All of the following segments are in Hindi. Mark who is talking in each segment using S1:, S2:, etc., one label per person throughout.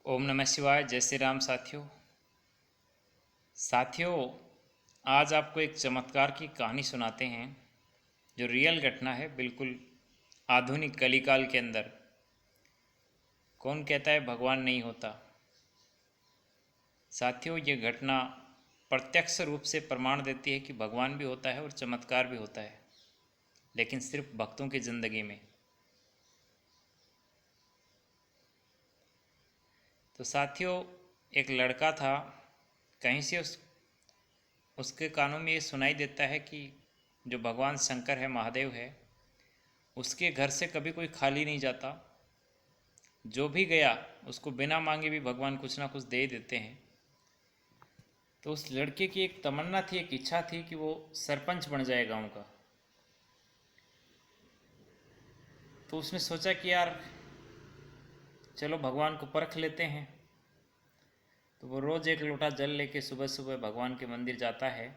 S1: ओम नमः शिवाय। जय श्री राम। साथियों, आज आपको एक चमत्कार की कहानी सुनाते हैं जो रियल घटना है, बिल्कुल आधुनिक कलिकाल के अंदर। कौन कहता है भगवान नहीं होता? साथियों, ये घटना प्रत्यक्ष रूप से प्रमाण देती है कि भगवान भी होता है और चमत्कार भी होता है, लेकिन सिर्फ भक्तों की ज़िंदगी में। तो साथियों, एक लड़का था, कहीं से उसके कानों में ये सुनाई देता है कि जो भगवान शंकर है, महादेव है, उसके घर से कभी कोई खाली नहीं जाता। जो भी गया उसको बिना मांगे भी भगवान कुछ ना कुछ दे देते हैं। तो उस लड़के की एक तमन्ना थी, एक इच्छा थी कि वो सरपंच बन जाए गांव का। तो उसने सोचा कि यार चलो भगवान को परख लेते हैं। तो वो रोज़ एक लोटा जल लेके सुबह सुबह भगवान के मंदिर जाता है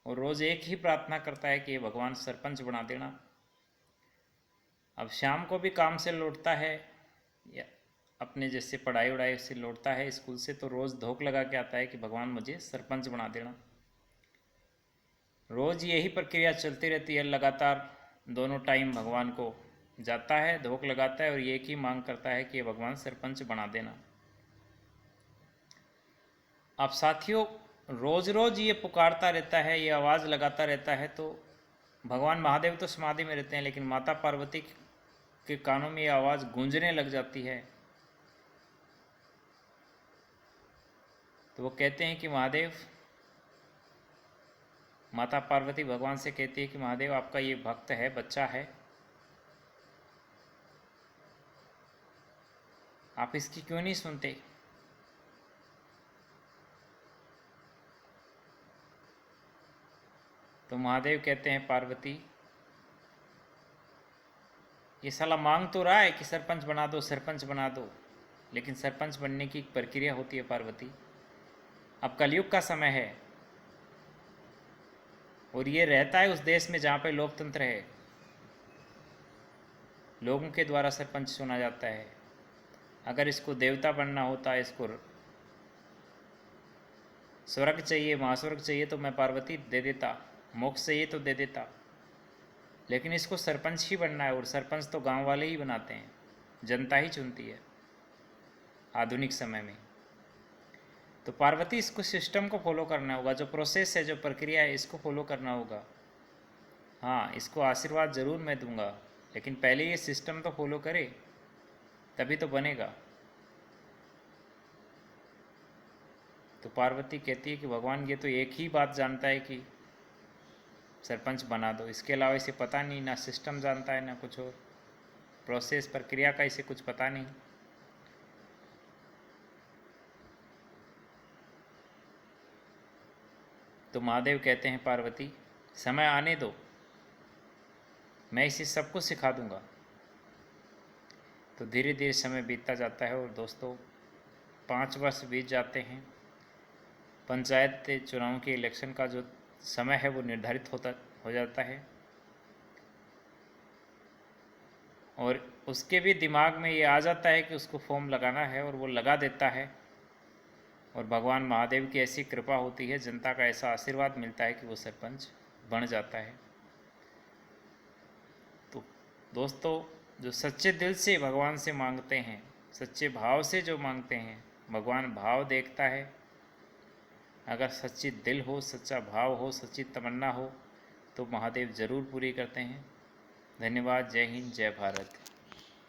S1: और रोज़ एक ही प्रार्थना करता है कि ये भगवान सरपंच बना देना। अब शाम को भी काम से लौटता है या अपने जैसे पढ़ाई वढ़ाई से लौटता है स्कूल से, तो रोज़ धोख लगा के आता है कि भगवान मुझे सरपंच बना देना। रोज़ यही प्रक्रिया चलती रहती है लगातार। दोनों टाइम भगवान को जाता है, धोख लगाता है और एक ही मांग करता है कि भगवान सरपंच बना देना। अब साथियों, रोज़ रोज़ ये पुकारता रहता है, ये आवाज़ लगाता रहता है। तो भगवान महादेव तो समाधि में रहते हैं, लेकिन माता पार्वती के कानों में ये आवाज़ गूंजने लग जाती है। तो वो कहते हैं कि महादेव, माता पार्वती भगवान से कहती है कि महादेव, आपका ये भक्त है, बच्चा है, आप इसकी क्यों नहीं सुनते? तो महादेव कहते हैं, पार्वती, ये साला मांग तो रहा है कि सरपंच बना दो, सरपंच बना दो, लेकिन सरपंच बनने की एक प्रक्रिया होती है पार्वती। अब कलयुग का समय है और ये रहता है उस देश में जहाँ पे लोकतंत्र है, लोगों के द्वारा सरपंच चुना जाता है। अगर इसको देवता बनना होता, इसको स्वर्ग चाहिए, महास्वर्ग चाहिए, तो मैं पार्वती दे देता, मोक्ष चाहिए तो दे देता, लेकिन इसको सरपंच ही बनना है और सरपंच तो गांव वाले ही बनाते हैं, जनता ही चुनती है आधुनिक समय में। तो पार्वती, इसको सिस्टम को फॉलो करना होगा, जो प्रोसेस है, जो प्रक्रिया है, इसको फॉलो करना होगा। हाँ, इसको आशीर्वाद ज़रूर मैं दूंगा, लेकिन पहले ये सिस्टम तो फॉलो करे, तभी तो बनेगा। तो पार्वती कहती है कि भगवान, ये तो एक ही बात जानता है कि सरपंच बना दो, इसके अलावा इसे पता नहीं, ना सिस्टम जानता है ना कुछ और, प्रोसेस प्रक्रिया का इसे कुछ पता नहीं। तो महादेव कहते हैं, पार्वती, समय आने दो, मैं इसे सबको सिखा दूंगा। तो धीरे धीरे समय बीतता जाता है और दोस्तों 5 वर्ष बीत जाते हैं। पंचायत चुनाव के इलेक्शन का जो समय है वो निर्धारित हो जाता है और उसके भी दिमाग में ये आ जाता है कि उसको फॉर्म लगाना है और वो लगा देता है। और भगवान महादेव की ऐसी कृपा होती है, जनता का ऐसा आशीर्वाद मिलता है कि वो सरपंच बन जाता है। तो दोस्तों, जो सच्चे दिल से भगवान से मांगते हैं, सच्चे भाव से जो मांगते हैं, भगवान भाव देखता है। अगर सच्ची दिल हो, सच्चा भाव हो, सच्ची तमन्ना हो, तो महादेव ज़रूर पूरी करते हैं। धन्यवाद। जय हिंद, जय भारत।